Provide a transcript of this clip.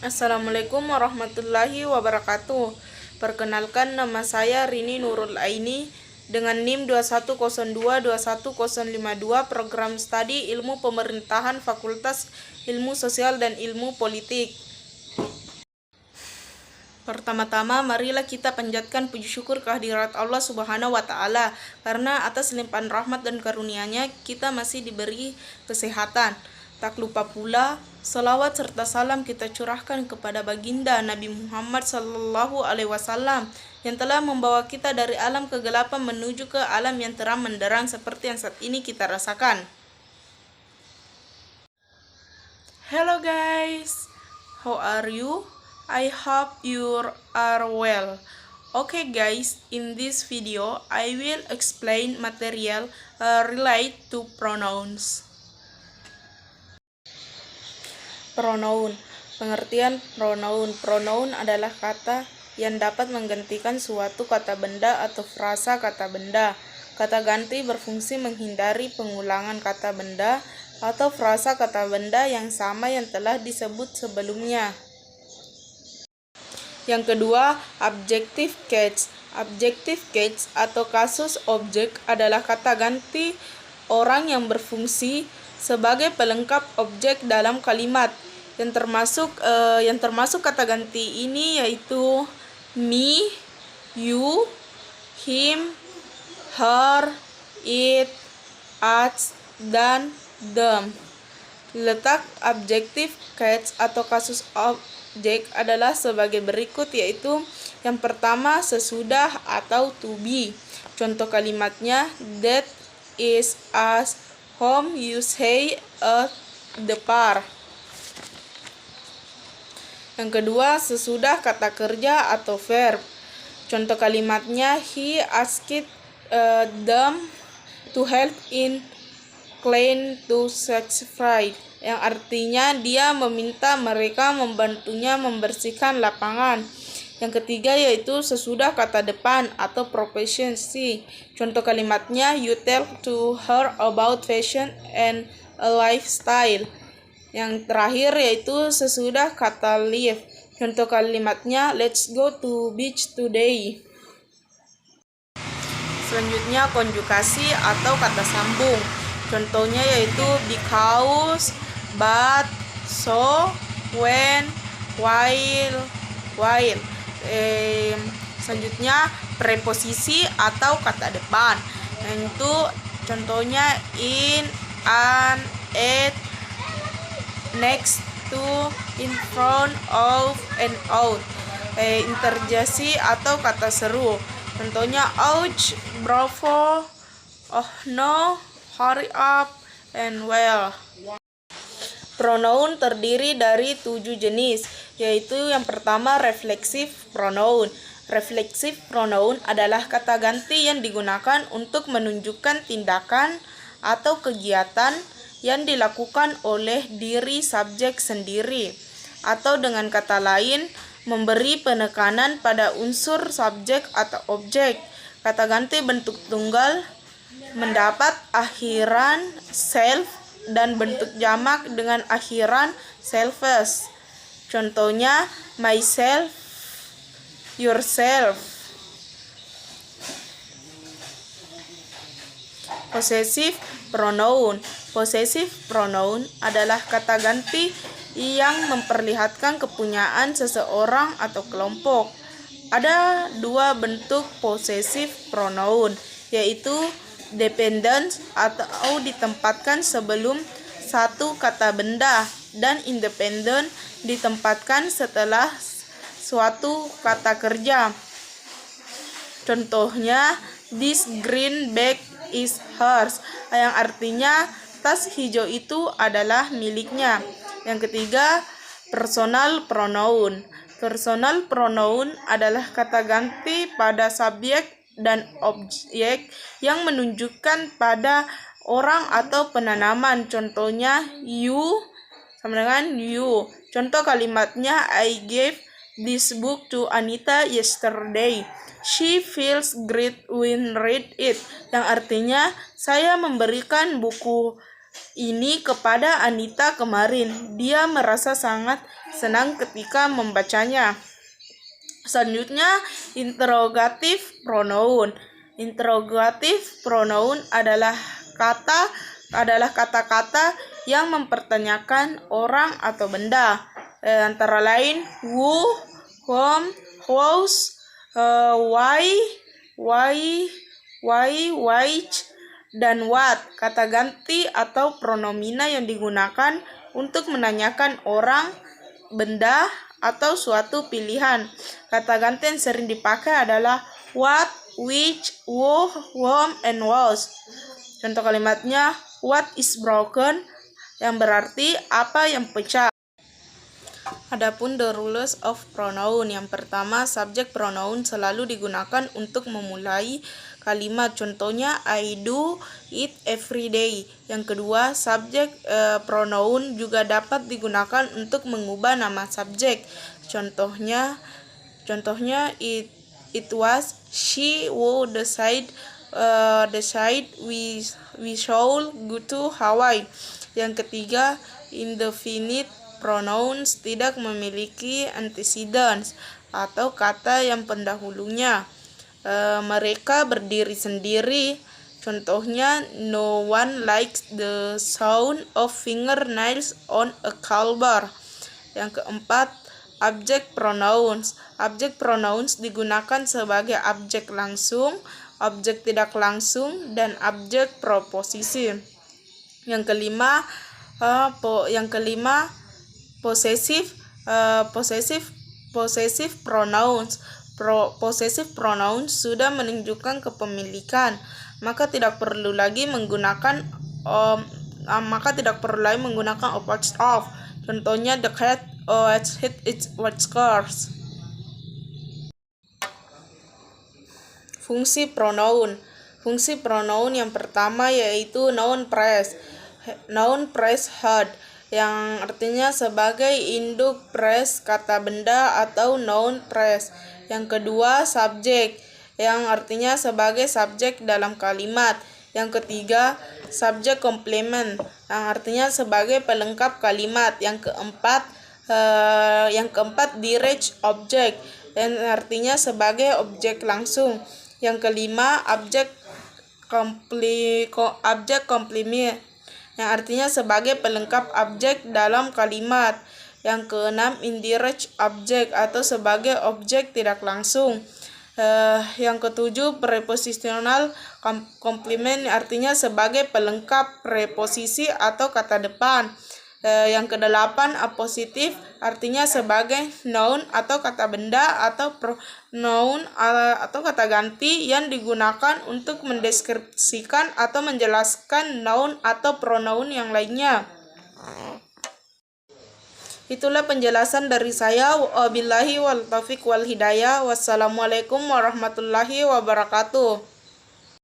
Assalamualaikum warahmatullahi wabarakatuh. Perkenalkan, nama saya Rini Nurul Aini dengan NIM 2102-21052, program studi Ilmu Pemerintahan, Fakultas Ilmu Sosial dan Ilmu Politik. Pertama-tama, marilah kita panjatkan puji syukur kehadirat Allah Subhanahu wa Ta'ala, karena atas limpahan rahmat dan karunia-Nya kita masih diberi kesehatan. Tak lupa pula, salawat serta salam kita curahkan kepada baginda Nabi Muhammad Sallallahu Alaihi Wasallam yang telah membawa kita dari alam kegelapan menuju ke alam yang terang menderang seperti yang saat ini kita rasakan. Hello guys, how are you? I hope you are well. Okay guys, in this video I will explain material related to pronouns. Pronoun. Pengertian pronoun. Pronoun adalah kata yang dapat menggantikan suatu kata benda atau frasa kata benda. Kata ganti berfungsi menghindari pengulangan kata benda atau frasa kata benda yang sama yang telah disebut sebelumnya. Yang kedua, adjective case. Adjective case atau kasus objek adalah kata ganti orang yang berfungsi sebagai pelengkap objek dalam kalimat. Yang termasuk kata ganti ini yaitu me, you, him, her, it, us, dan them. Letak adjective case atau kasus objek adalah sebagai berikut, yaitu yang pertama, sesudah atau to be. Contoh kalimatnya, that is us home you say at the park. Yang kedua, sesudah kata kerja atau verb. Contoh kalimatnya, he asked them to help in clean to satisfied, yang artinya dia meminta mereka membantunya membersihkan lapangan. Yang ketiga yaitu sesudah kata depan atau proficiency. Contoh kalimatnya, you tell to her about fashion and a lifestyle. Yang terakhir yaitu sesudah kata leave. Contoh kalimatnya, let's go to beach today. Selanjutnya konjugasi atau kata sambung. Contohnya yaitu because, but, so, when, while. Selanjutnya preposisi atau kata depan. Itu contohnya in, an, at, next to, in front of, and out. Interjesi atau kata seru. Contohnya ouch, bravo, oh no, hurry up, and well. Pronoun terdiri dari 7 jenis, yaitu yang pertama reflexive pronoun. Reflexive pronoun adalah kata ganti yang digunakan untuk menunjukkan tindakan atau kegiatan yang dilakukan oleh diri subjek sendiri, atau dengan kata lain, memberi penekanan pada unsur subjek atau objek. Kata ganti bentuk tunggal mendapat akhiran self dan bentuk jamak dengan akhiran selves. Contohnya myself, yourself. Possessive pronoun. Possessive pronoun adalah kata ganti yang memperlihatkan kepunyaan seseorang atau kelompok. Ada 2 bentuk possessive pronoun, yaitu dependent atau ditempatkan sebelum satu kata benda, dan independent ditempatkan setelah suatu kata kerja. Contohnya, this green bag is hers, yang artinya tas hijau itu adalah miliknya. Yang ketiga, personal pronoun. Personal pronoun adalah kata ganti pada subjek dan objek yang menunjukkan pada orang atau penanaman. Contohnya, you sama dengan you. Contoh kalimatnya, I gave this book to Anita yesterday. She feels great when read it, yang artinya saya memberikan buku ini kepada Anita kemarin. Dia merasa sangat senang ketika membacanya. Selanjutnya, interrogative pronoun. Interrogative pronoun adalah kata-kata yang mempertanyakan orang atau benda. Antara lain who, whom, whose, why, which, dan what. Kata ganti atau pronomina yang digunakan untuk menanyakan orang, benda, atau suatu pilihan. Kata ganti yang sering dipakai adalah what, which, who, whom, and whose. Contoh kalimatnya, what is broken, yang berarti apa yang pecah. Adapun the rules of pronoun. Yang pertama, subject pronoun selalu digunakan untuk memulai kalimat. Contohnya, I do it every day. Yang kedua, subject pronoun juga dapat digunakan untuk mengubah nama subjek. Contohnya it was she who decide we shall go to Hawaii. Yang ketiga, indefinite pronouns tidak memiliki antecedents atau kata yang pendahulunya. Mereka berdiri sendiri. Contohnya, no one likes the sound of fingernails on a cowbar. Yang keempat, object pronouns. Object pronouns digunakan sebagai objek langsung, objek tidak langsung, dan objek proposisi. Yang kelima, possessive pronouns. Possessive pronouns sudah menunjukkan kepemilikan, maka tidak perlu lagi menggunakan opposite of. Contohnya, the cat hit its white scars. Fungsi pronoun. Fungsi pronoun yang pertama yaitu noun phrase. Noun phrase head, yang artinya sebagai induk phrase kata benda atau noun phrase. Yang kedua, subjek, yang artinya sebagai subjek dalam kalimat. Yang ketiga, subject complement, yang artinya sebagai pelengkap kalimat. Yang keempat, direct object, yang artinya sebagai objek langsung. Yang kelima, object complement, yang artinya sebagai pelengkap objek dalam kalimat. Yang keenam, indirect object atau sebagai objek tidak langsung. Yang ketujuh, prepositional complement, artinya sebagai pelengkap preposisi atau kata depan. Yang kedelapan, appositive, artinya sebagai noun atau kata benda atau pronoun atau kata ganti yang digunakan untuk mendeskripsikan atau menjelaskan noun atau pronoun yang lainnya. Itulah penjelasan dari saya. Wabillahi wal taufiq wal hidayah. Wassalamualaikum warahmatullahi wabarakatuh.